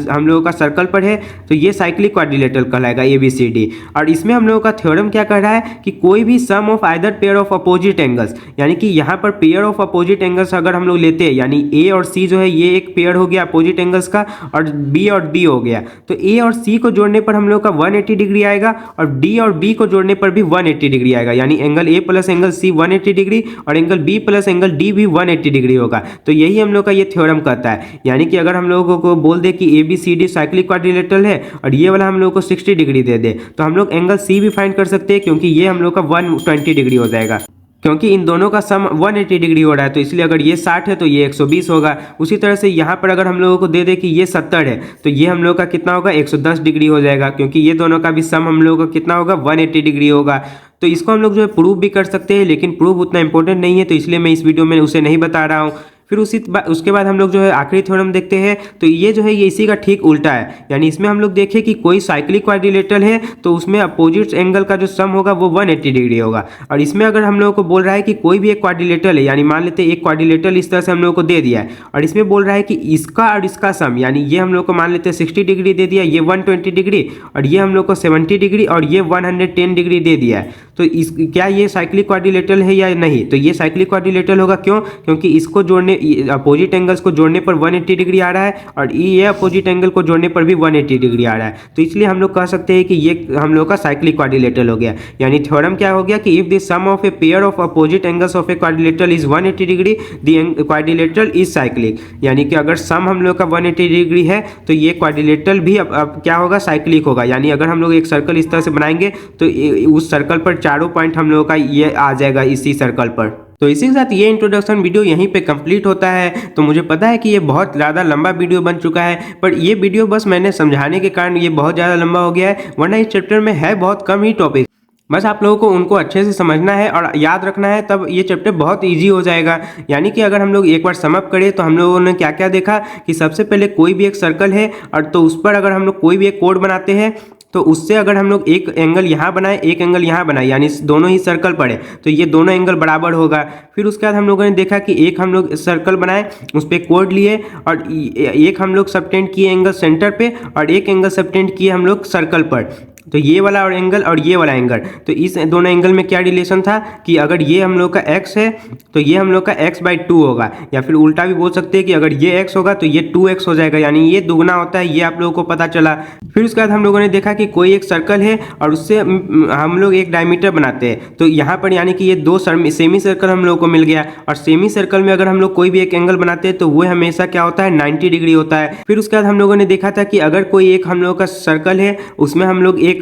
हम लोगों का सर्कल पर है तो ये साइक्लिक क्वाड्रिलेटरल कहलाएगा ए बी सी डी। और इसमें हम लोगों का थ्योरम क्या कह रहा है कि कोई भी sum of either pair of opposite angles, यानी कि यहाँ पर पेयर ऑफ अपोजिट एंगल्स अगर हम लोग लेते हैं, यानी ए और सी जो है ये एक पेयर हो गया अपोजिट एंगल्स का और बी और डी हो गया, तो ए और सी को जोड़ने पर हम लोग का 180 डिग्री आएगा और डी और बी को जोड़ने पर भी 180 डिग्री आएगा। यानी angle A plus angle C 180 degree और angle B plus angle D भी 180 डिग्री होगा। तो यही हम लोग का ये थ्योरम कहता है। यानी कि अगर हम लोगों को बोल दे कि A B C D cyclic quadrilateral है और ये वाला हम लोग को 60 डिग्री दे दे तो हम लोग एंगल सी भी फाइंड कर सकते हैं क्योंकि ये हम लोग का 120 डिग्री हो जाएगा। क्योंकि इन दोनों का सम 180 डिग्री हो रहा है तो इसलिए अगर ये 60 है तो ये 120 होगा। उसी तरह से यहाँ पर अगर हम लोगों को दे दे कि ये 70 है तो ये हम लोग का कितना होगा? 110 डिग्री हो जाएगा क्योंकि ये दोनों का भी सम हम लोगों का कितना होगा? 180 डिग्री होगा। तो इसको हम लोग जो है प्रूव भी कर सकते हैं, लेकिन प्रूव उतना इंपॉर्टेंट नहीं है तो इसलिए मैं इस वीडियो में उसे नहीं बता रहा हूँ। फिर उसके बाद हम लोग जो है आखिरी थ्योरम देखते हैं। तो ये जो है ये इसी का ठीक उल्टा है। यानी इसमें हम लोग देखें कि कोई साइक्लिक क्वाड्रिलेटरल है तो उसमें अपोजिट एंगल का जो सम होगा वो 180 डिग्री होगा। और इसमें अगर हम लोगों को बोल रहा है कि कोई भी एक क्वाड्रिलेटरल है, यानी मान लेते हैं एक क्वाड्रिलेटरल इस तरह से हम लोग को दे दिया है और इसमें बोल रहा है कि इसका और इसका सम, यानी ये हम लोग को मान लेते हैं 60 डिग्री दे दिया, ये 120 डिग्री और ये हम लोग को 70 डिग्री और ये 110 डिग्री दे दिया है। तो क्या ये साइक्लिक क्वाड्रिलेटरल है या नहीं? तो ये साइक्लिक क्वाड्रिलेटरल होगा। क्यों? क्योंकि इसको जोड़ने अपोजिट एंगल्स को जोड़ने पर 180 डिग्री आ रहा है और ये अपोजिट एंगल को जोड़ने पर भी 180 डिग्री आ रहा है। तो इसलिए हम लोग कह सकते हैं कि ये हम लोग का साइक्लिक क्वाड्रिलेटरल हो गया। यानी थ्योरम क्या हो गया कि if the sum of a pair of opposite angles of a quadrilateral is 180 degree the quadrilateral is cyclic. यानी कि अगर सम हम लोग का 180 डिग्री है तो ये क्वाड्रिलेटरल भी अब क्या होगा? साइक्लिक होगा। यानी अगर हम लोग एक सर्कल इस तरह से बनाएंगे तो उस सर्कल पर चारों पॉइंट हम लोगों का ये आ जाएगा इसी सर्कल पर। तो इसी के साथ ये इंट्रोडक्शन वीडियो यहीं पे कंप्लीट होता है। तो मुझे पता है कि ये बहुत ज़्यादा लंबा वीडियो बन चुका है, पर ये वीडियो बस मैंने समझाने के कारण ये बहुत ज़्यादा लंबा हो गया है, वरना इस चैप्टर में है बहुत कम ही टॉपिक। बस आप लोगों को उनको अच्छे से समझना है और याद रखना है, तब ये चैप्टर बहुत इजी हो जाएगा। यानी कि अगर हम लोग एक बार समअप करें तो हम लोगों ने क्या क्या देखा कि सबसे पहले कोई भी एक सर्कल है और तो उस पर अगर हम लोग कोई भी एक कोड बनाते हैं तो उससे अगर हम लोग एक एंगल यहाँ बनाए एक एंगल यहाँ बनाए, यानी दोनों ही सर्कल पड़े तो ये दोनों एंगल बराबर होगा। फिर उसके बाद हम लोगों ने देखा कि एक हम लोग सर्कल बनाए, उस पर कोड लिए और एक हम लोग सबटेंड किए एंगल सेंटर पे और एक एंगल सबटेंड किए हम लोग सर्कल पर। तो ये वाला और ये वाला एंगल, तो इस दोनों एंगल में क्या रिलेशन था कि अगर ये हम लोग का x है तो ये हम लोग का x/2 होगा, या फिर उल्टा भी बोल सकते हैं कि अगर ये x होगा तो ये 2x हो जाएगा, यानी ये दुगना होता है, ये आप लोगों को पता चला। फिर उसके बाद हम लोगों ने देखा कि कोई एक सर्कल है और उससे हम लोग एक डायमीटर बनाते हैं, तो यहाँ पर यानी कि ये दो सेमी सर्कल हम लोग को मिल गया। और सेमी सर्कल में अगर हम लोग कोई भी एक एंगल बनाते हैं तो वो हमेशा क्या होता है 90 डिग्री होता है। फिर उसके बाद हम लोगों ने देखा था कि अगर कोई एक हम लोग का सर्कल है उसमें हम लोग एक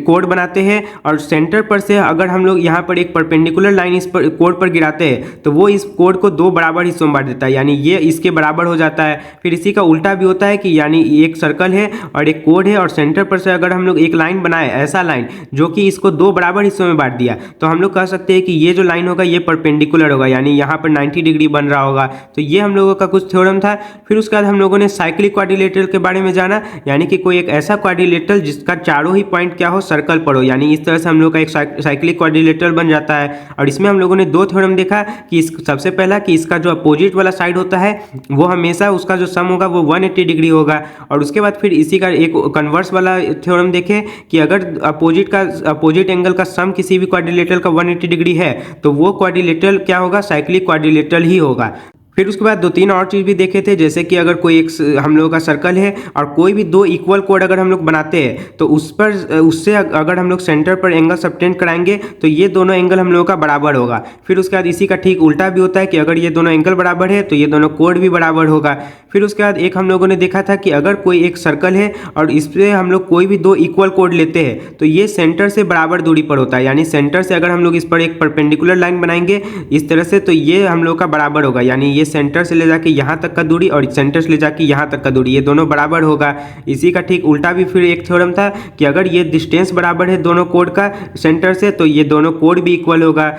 कोड बनाते हैं और सेंटर पर से अगर हम लोग यहाँ पर एक परपेंडिकुलर लाइन इस पर कोड पर गिराते हैं तो वो इस कोड को दो बराबर हिस्सों में बांट देता है, यानी ये इसके बराबर हो जाता है। फिर इसी का उल्टा भी होता है कि यानी एक सर्कल है और एक कोड है और सेंटर पर से अगर हम लोग एक लाइन बनाए, ऐसा लाइन जो कि इसको दो बराबर हिस्सों में बांट दिया, तो हम लोग कह सकते हैं कि ये जो लाइन होगा ये परपेंडिकुलर होगा, यानी यहाँ पर 90 डिग्री बन रहा होगा। तो ये हम लोगों का कुछ थ्योरम था। फिर उसके बाद हम लोगों ने साइक्लिक क्वाड्रिलेटरल के बारे में जाना, यानी कि कोई एक ऐसा क्वाड्रिलेटरल जिसका चारों ही पॉइंट क्या हो सर्कल पर हो, यानी इस तरह से हम लोग का एक साइक्लिक क्वाड्रिलेटरल बन जाता है। और इसमें हम लोगों ने दो थ्योरम देखा कि सबसे पहला कि इसका जो अपोजिट वाला साइड होता है वो हमेशा उसका जो सम होगा वो 180 डिग्री होगा। और उसके बाद फिर इसी का एक कन्वर्स वाला थ्योरम देखे कि अगर अपोजिट एंगल का सम किसी भी क्वाड्रिलेटरल का 180 डिग्री है तो वो क्वाड्रिलेटरल क्या होगा, साइक्लिक क्वाड्रिलेटरल ही होगा। फिर उसके बाद दो तीन और चीज़ भी देखे थे, जैसे कि अगर कोई एक हम लोगों का सर्कल है और कोई भी दो इक्वल कोड अगर हम लोग बनाते हैं तो उससे अगर हम लोग सेंटर पर एंगल सबटेंड कराएंगे तो ये दोनों एंगल हम लोगों का बराबर होगा। फिर उसके बाद इसी का ठीक उल्टा भी होता है कि अगर ये दोनों एंगल बराबर है तो ये दोनों कोड भी बराबर होगा। फिर उसके बाद एक हम लोगों ने देखा था कि अगर कोई एक सर्कल है और इस पर हम लोग कोई भी दो इक्वल कोड लेते हैं तो ये सेंटर से बराबर दूरी पर होता है, यानी सेंटर से अगर हम लोग इस पर एक परपेंडिकुलर लाइन बनाएंगे इस तरह से तो ये हम लोग का बराबर होगा, यानी ये सेंटर से ले जाके यहाँ तक का दूरी और सेंटर से ले जाके यहाँ तक का दूरी ये दोनों बराबर होगा। इसी का ठीक उल्टा भी फिर एक थ्योरम था कि अगर ये डिस्टेंस बराबर है दोनों कोड का सेंटर से तो ये दोनों कोड भी इक्वल होगा।